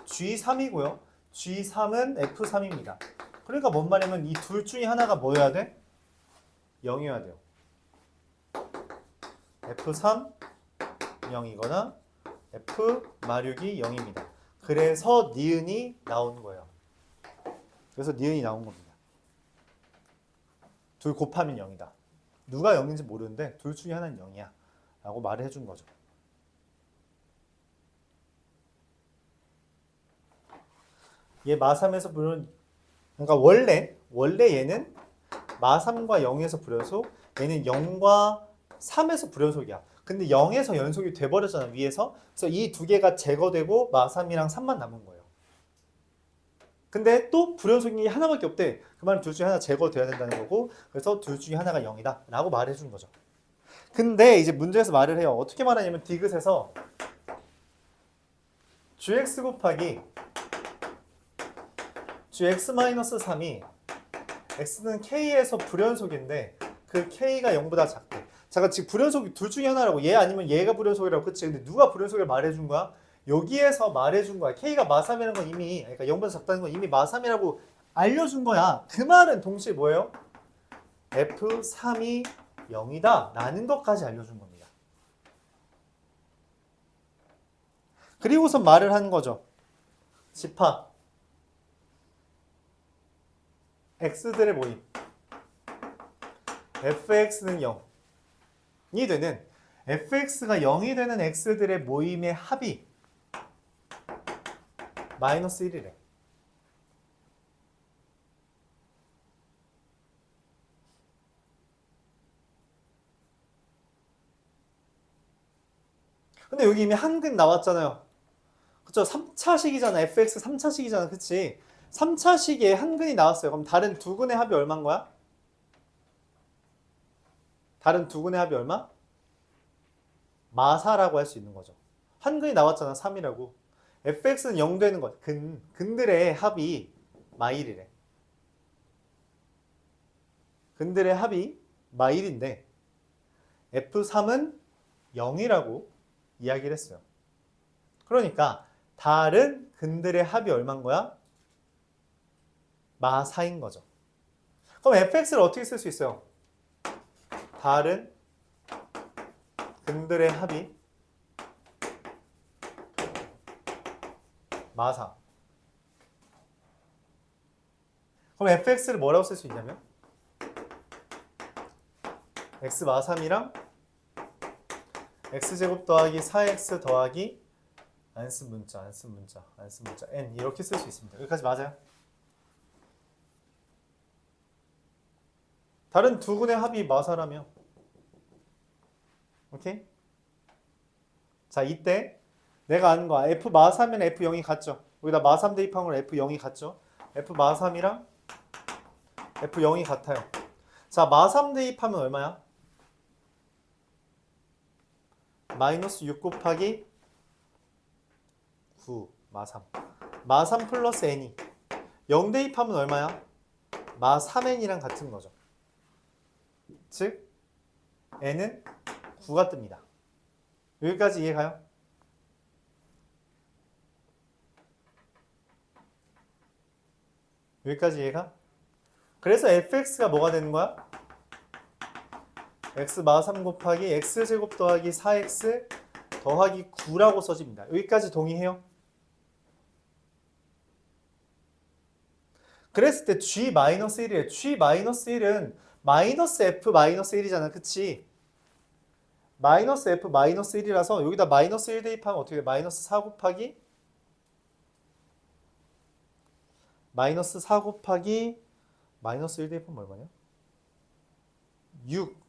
G3이고요. G3은 F3입니다. 그러니까 뭔 말이냐면 이 둘 중에 하나가 뭐여야 돼? 0이어야 돼요. F3, 0이거나 F-6이 0입니다. 그래서 니은이 나온 거예요. 그래서 니은이 나온 겁니다. 둘 곱하면 0이다. 누가 0인지 모르는데 둘 중에 하나는 0이야. 라고 말을 해준 거죠. 얘 마3에서 불연, 그러니까 원래 얘는 마3과 0에서 불연속, 얘는 0과 3에서 불연속이야. 근데 0에서 연속이 돼버렸잖아, 위에서. 그래서 이 두 개가 제거되고 마3이랑 3만 남은 거예요. 근데 또 불연속이 하나밖에 없대. 그 말은 둘 중에 하나 제거돼야 된다는 거고, 그래서 둘 중에 하나가 0이다 라고 말해준 거죠. 근데 이제 문제에서 말을 해요. 어떻게 말하냐면 디귿에서 gx 곱하기 gx-3이 x는 k에서 불연속인데 그 k가 0보다 작대. 잠깐 지금 불연속이 둘 중에 하나라고. 얘 아니면 얘가 불연속이라고. 그치? 근데 누가 불연속을 말해준 거야? 여기에서 말해준 거야. k가 마3이라는 건 이미, 그러니까 0보다 작다는 건 이미 마3이라고 알려준 거야. 그 말은 동시에 뭐예요? f3이 0이다 라는 것까지 알려준 겁니다. 그리고서 말을 하는 거죠. 집합 x들의 모임 fx는 0이 되는, fx가 0이 되는 x들의 모임의 합이 마이너스 1이래. 근데 여기 이미 한근 나왔잖아요. 그쵸? 3차식이잖아. fx 3차식이잖아. 그치? 3차식에 한근이 나왔어요. 그럼 다른 두 근의 합이 얼마인 거야? 다른 두 근의 합이 얼마? 마사라고 할 수 있는 거죠. 한근이 나왔잖아. 3이라고. fx는 0 되는 것. 근들의 합이 마1이래. 근들의 합이 마1인데 f3은 0이라고 이야기를 했어요. 그러니까 다른 근들의 합이 얼마인 거야? 마 4인 거죠. 그럼 fx를 어떻게 쓸 수 있어요? 다른 근들의 합이 마 4. 그럼 fx를 뭐라고 쓸 수 있냐면 x 마 3이랑 x제곱 더하기 4x 더하기 안 쓴 문자 n 이렇게 쓸 수 있습니다. 여기까지 맞아요? 다른 두 근의 합이 마사라며. 오케이? 자, 이때 내가 아는 거 f 마3면 f0이 같죠? 여기다 마3 대입한 걸 f0이 같죠? f 마3이랑 f0이 같아요. 자, 마3 대입하면 얼마야? 마이너스 6 곱하기 9 마3 마3 플러스 n이 0 대입하면 얼마야? 마3n이랑 같은 거죠. 즉 n은 9가 뜹니다. 여기까지 이해가요? 여기까지 이해가? 그래서 fx가 뭐가 되는 거야? x 마3 곱하기 x제곱 더하기 4x 더하기 9라고 써집니다. 여기까지 동의해요? 그랬을 때 g-1이에요. g-1은 마이너스 f-1이잖아. 그치? 마이너스 f-1이라서 여기다 마이너스 1 대입하면 어떻게 돼? 마이너스 4 곱하기 마이너스 4 곱하기 마이너스 1 대입하면 얼마냐? 6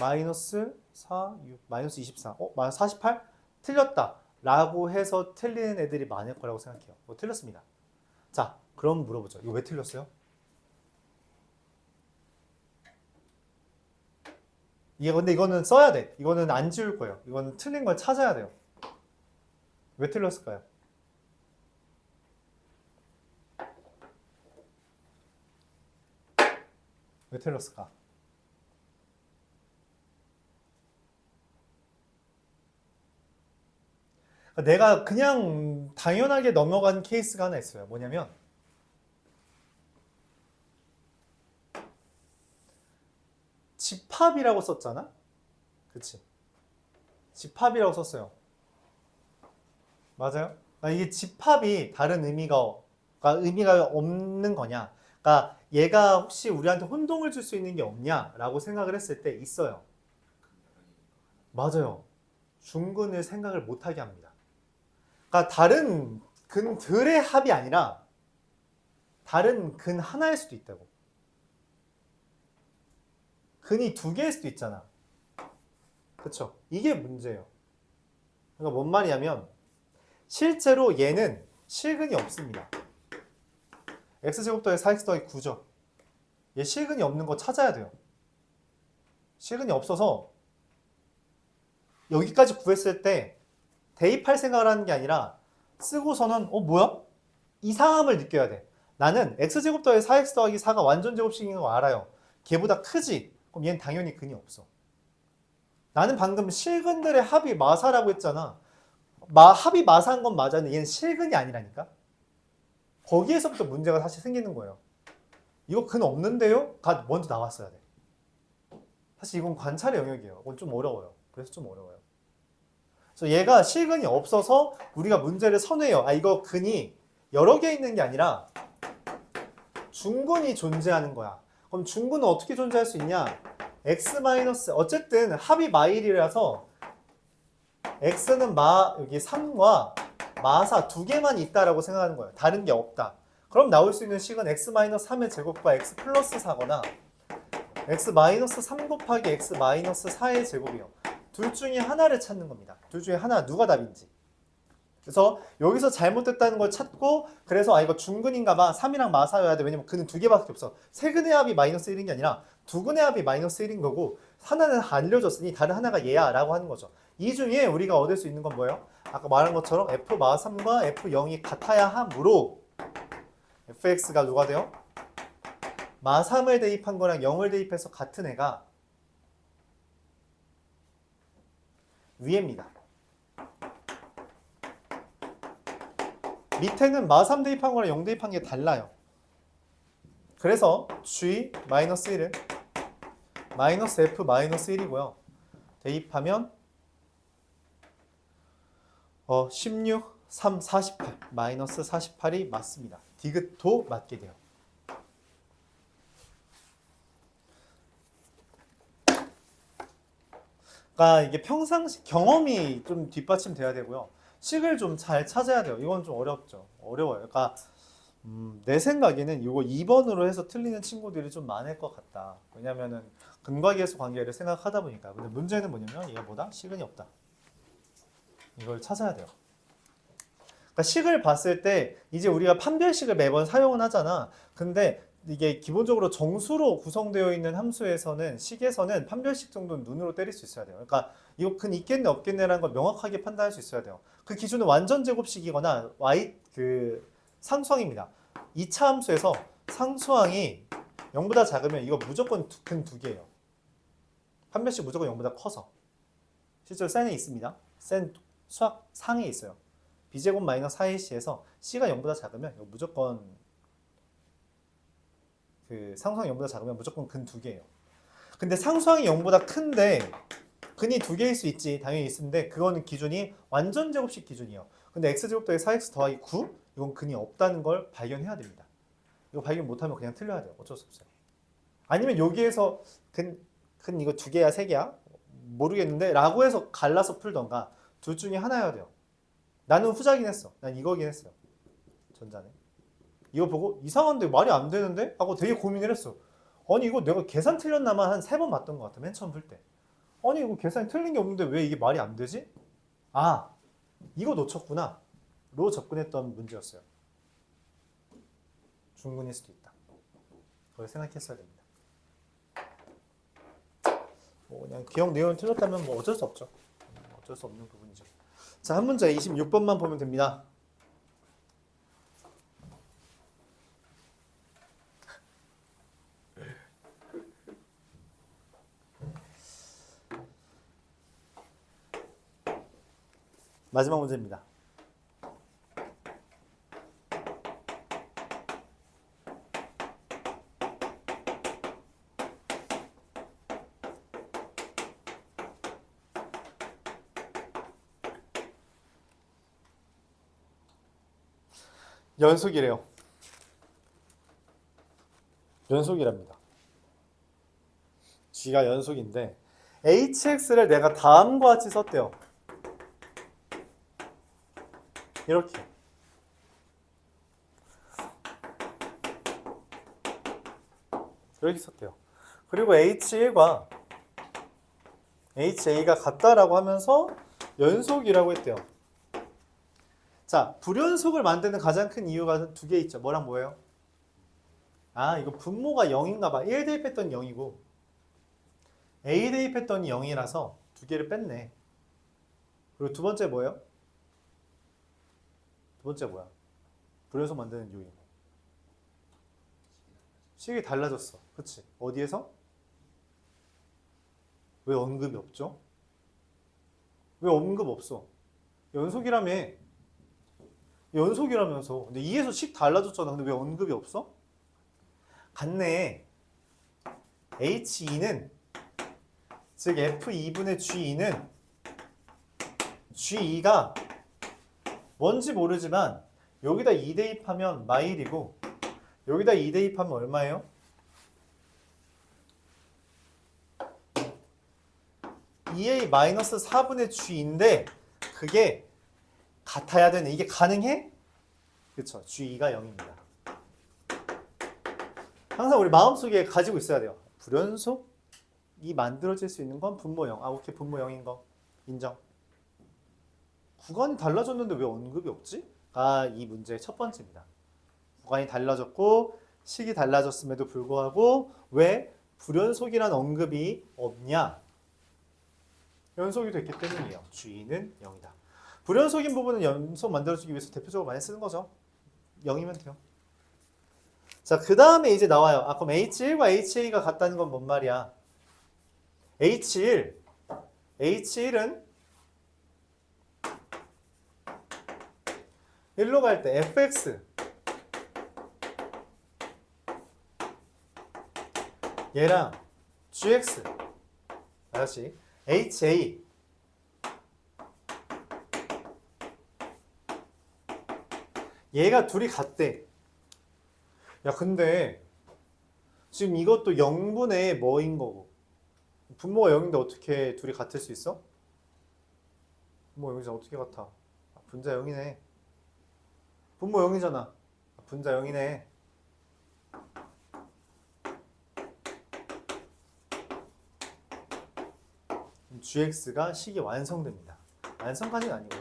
마이너스 4, 6 마이너스 24 마이너스 48? 틀렸다 라고 해서 틀리는 애들이 많을 거라고 생각해요. 틀렸습니다. 자, 그럼 물어보죠. 이거 왜 틀렸어요? 근데 이거는 써야 돼. 이거는 안 지울 거예요. 이거는 틀린 걸 찾아야 돼요. 왜 틀렸을까요? 왜 틀렸을까? 내가 그냥 당연하게 넘어간 케이스가 하나 있어요. 뭐냐면 집합이라고 썼잖아? 그치? 집합이라고 썼어요. 맞아요? 그러니까 이게 집합이 다른 의미가 없는 거냐? 그러니까 얘가 혹시 우리한테 혼동을 줄 수 있는 게 없냐라고 생각을 했을 때 있어요. 맞아요. 중근을 생각을 못하게 합니다. 그러니까 다른 근들의 합이 아니라 다른 근 하나일 수도 있다고. 근이 두 개일 수도 있잖아. 그쵸? 이게 문제예요. 그러니까 뭔 말이냐면 실제로 얘는 실근이 없습니다. x제곱 더하기 4x 더하기 9죠. 얘 실근이 없는 거 찾아야 돼요. 실근이 없어서 여기까지 구했을 때 대입할 생각을 하는 게 아니라 쓰고서는 뭐야? 이상함을 느껴야 돼. 나는 x제곱 더하기 4x 더하기 4가 완전 제곱식인 거 알아요. 걔보다 크지? 그럼 얘는 당연히 근이 없어. 나는 방금 실근들의 합이 마사라고 했잖아. 합이 마사한 건 맞았는데 얘는 실근이 아니라니까? 거기에서부터 문제가 사실 생기는 거예요. 이거 근 없는데요? 가 먼저 나왔어야 돼. 사실 이건 관찰의 영역이에요. 이건 좀 어려워요. 그래서 좀 어려워요. 그래서 얘가 실근이 없어서 우리가 문제를 선회해요. 이거 근이 여러 개 있는 게 아니라 중근이 존재하는 거야. 그럼 중근은 어떻게 존재할 수 있냐? x 마이너스 어쨌든 합이 마일이라서 x는 여기 3과 마사 두 개만 있다라고 생각하는 거예요. 다른 게 없다. 그럼 나올 수 있는 식은 x 마이너스 3의 제곱과 x 플러스 4거나 x 마이너스 3 곱하기 x 마이너스 4의 제곱이요. 둘 중에 하나를 찾는 겁니다. 둘 중에 하나 누가 답인지. 그래서 여기서 잘못됐다는 걸 찾고 그래서 이거 중근인가 봐. 3이랑 마사여야 돼. 왜냐면 그는 두 개밖에 없어. 세 근의 합이 마이너스 1인 게 아니라 두 근의 합이 마이너스 1인 거고 하나는 알려줬으니 다른 하나가 얘야 라고 하는 거죠. 이 중에 우리가 얻을 수 있는 건 뭐예요? 아까 말한 것처럼 f 마3과 f0이 같아야 하므로 fx가 누가 돼요? 마3을 대입한 거랑 0을 대입해서 같은 애가 위에입니다. 밑에는 마3 대입한 거랑 0 대입한 게 달라요. 그래서 G-1은 마이너스 F 마이너스 1이고요. 대입하면 16, 3, 48 마이너스 48이 맞습니다. 디귿도 맞게 돼요. 그러니까 이게 평상시 경험이 좀 뒷받침돼야 되고요. 식을 좀 잘 찾아야 돼요. 이건 좀 어렵죠. 어려워요. 그러니까 내 생각에는 이거 2번으로 해서 틀리는 친구들이 좀 많을 것 같다. 왜냐면은 근과계수 관계를 생각하다 보니까. 근데 문제는 뭐냐면 얘보다 시근이 없다. 이걸 찾아야 돼요. 그러니까 식을 봤을 때 이제 우리가 판별식을 매번 사용은 하잖아. 근데 이게 기본적으로 정수로 구성되어 있는 함수에서는 식에서는 판별식 정도는 눈으로 때릴 수 있어야 돼요. 그러니까 이거 근 있겠네 없겠네라는 걸 명확하게 판단할 수 있어야 돼요. 그 기준은 완전 제곱식이거나 y 상수항입니다. 2차 함수에서 상수항이 0보다 작으면 이거 무조건 근 2개예요. 판별식 무조건 0보다 커서. 실제로 센에 있습니다. 센 수학 상에 있어요. b제곱 마이너스 4ac에서 c가 0보다 작으면 이거 무조건 상수항이 0보다 작으면 무조건 근 2개예요. 근데 상수항이 0보다 큰데 근이 2개일 수 있지. 당연히 있는데 그거는 기준이 완전 제곱식 기준이에요. 근데 x제곱 더하기 4x 더하기 9 이건 근이 없다는 걸 발견해야 됩니다. 이거 발견 못하면 그냥 틀려야 돼요. 어쩔 수 없어요. 아니면 여기에서 근 이거 2개야 3개야? 모르겠는데 라고 해서 갈라서 풀던가 둘 중에 하나여야 돼요. 나는 후자긴 했어. 난 이거긴 했어요. 전자는. 이거 보고 이상한데 말이 안 되는데? 하고 되게 고민을 했어. 아니 이거 내가 계산 틀렸나만 한 3번 맞던 것 같아. 맨 처음 풀 때. 아니 이거 계산이 틀린 게 없는데 왜 이게 말이 안 되지? 아 이거 놓쳤구나. 로 접근했던 문제였어요. 중근일 수도 있다. 그걸 생각했어야 됩니다. 뭐 그냥 기억 내용이 틀렸다면 뭐 어쩔 수 없죠. 어쩔 수 없는 부분이죠. 자, 한 문제 26번만 보면 됩니다. 마지막 문제입니다. 연속이래요. 연속이랍니다. G가 연속인데 HX를 내가 다음과 같이 썼대요. 이렇게. 이렇게 썼대요. 그리고 H1과 HA가 같다라고 하면서 연속이라고 했대요. 자, 불연속을 만드는 가장 큰 이유가 두 개 있죠. 뭐랑 뭐예요? 아, 이거 분모가 0인가 봐. 1 대입했더니 0이고 A 대입했더니 0이라서 두 개를 뺐네. 그리고 두 번째 뭐예요? 두 번째 뭐야? 불연속 만드는 이유. 식이 달라졌어. 그치? 어디에서? 왜 언급이 없죠? 왜 언급 없어? 연속이라며. 연속이라면서. 근데 2에서 식 달라졌잖아. 근데 왜 언급이 없어? 같네. H2는 즉 F2분의 G2는 G2가 뭔지 모르지만 여기다 2 대입하면 마일이고 여기다 2 대입하면 얼마예요? EA-4분의 G인데 그게 같아야 되네. 이게 가능해? 그쵸. G2가 0입니다. 항상 우리 마음속에 가지고 있어야 돼요. 불연속이 만들어질 수 있는 건 분모 0. 아, 오케이. 분모 0인 거 인정. 구간이 달라졌는데 왜 언급이 없지? 아, 이 문제의 첫 번째입니다. 구간이 달라졌고 식이 달라졌음에도 불구하고 왜 불연속이란 언급이 없냐? 연속이 됐기 때문이에요. G는 0이다. 불연속인 부분은 연속 만들어주기 위해서 대표적으로 많이 쓰는 거죠. 0이면 돼요. 자, 그 다음에 이제 나와요. 아, 그럼 H1과 HA가 같다는 건 뭔 말이야? H1은 1로 갈 때 fx 얘랑 gx 다시 ha 얘가 둘이 같대. 야 근데 지금 이것도 0분의 뭐인 거고 분모가 0인데 어떻게 둘이 같을 수 있어? 분모 0이잖아. 어떻게 같아? 아, 분자 0이네. 분모 0이잖아. 아, 분자 0이네. gx가 식이 완성됩니다. 완성까지는 아니고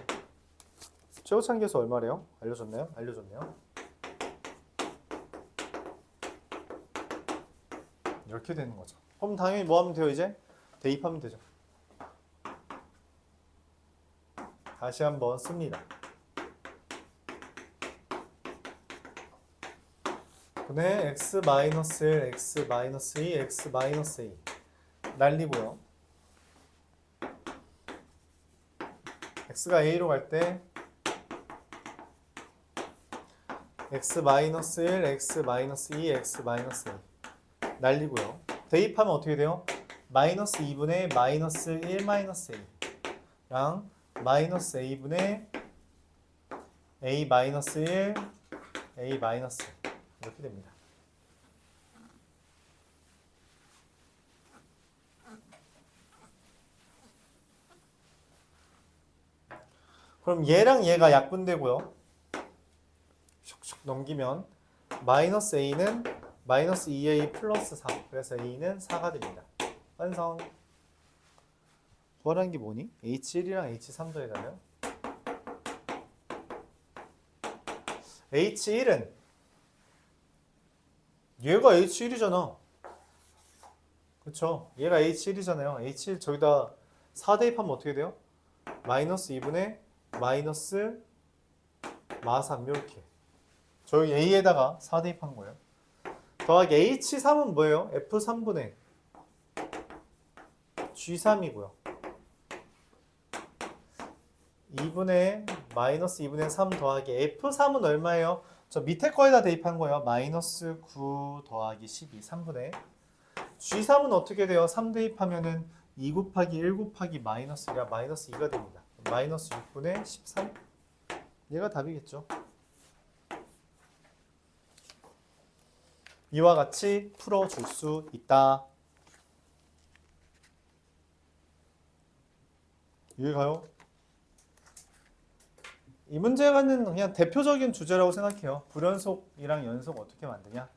최고차항계수 얼마래요? 알려줬나요? 알려줬네요. 이렇게 되는 거죠. 그럼 당연히 뭐 하면 돼요 이제? 대입하면 되죠. 다시 한번 씁니다. 분의 x-1, x-2, x-a 날리고요. x가 a로 갈 때 x-1, x-2, x-a 날리고요. 대입하면 어떻게 돼요? 마이너스 2분의 마이너스 1 마이너스 a랑 마이너스 a분의 a 마이너스 1 a 마이너스 이렇게 됩니다. 그럼 얘랑 얘가 약분되고요. 슉슉 넘기면 마이너스 a는 마이너스 2a 플러스 4 그래서 a는 4가 됩니다. 완성. 구하라는 게 뭐니? h1이랑 h3 더해가면 h1은 얘가 h1이잖아. 그쵸? 얘가 h1이잖아요. h1 저기다 4 대입하면 어떻게 돼요? 마이너스 2분의 마이너스 마3 이렇게 저희 a에다가 4 대입한 거예요. 더하기 h3은 뭐예요? f3분의 g3이고요. 2분의 마이너스 2분의 3 더하기 f3은 얼마예요? 저 밑에 거에다 대입한 거예요. 마이너스 9 더하기 12 3분의 g3은 어떻게 돼요? 3 대입하면은 2 곱하기 1 곱하기 마이너스 2가 마이너스 2가 됩니다. 마이너스 6분의 13 얘가 답이겠죠. 이와 같이 풀어줄 수 있다. 이해가요? 이 문제는 그냥 대표적인 주제라고 생각해요. 불연속이랑 연속 어떻게 만드냐.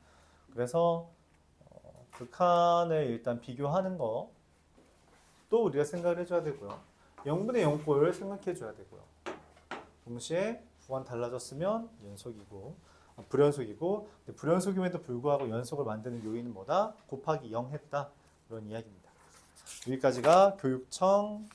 그래서 극한을 일단 비교하는 거 또 우리가 생각을 해줘야 되고요. 0분의 0꼴 생각해 줘야 되고요. 동시에 구간 달라졌으면 연속이고 불연속이고 불연속임에도 불구하고 연속을 만드는 요인은 뭐다? 곱하기 0 했다. 그런 이야기입니다. 여기까지가 교육청이었어요.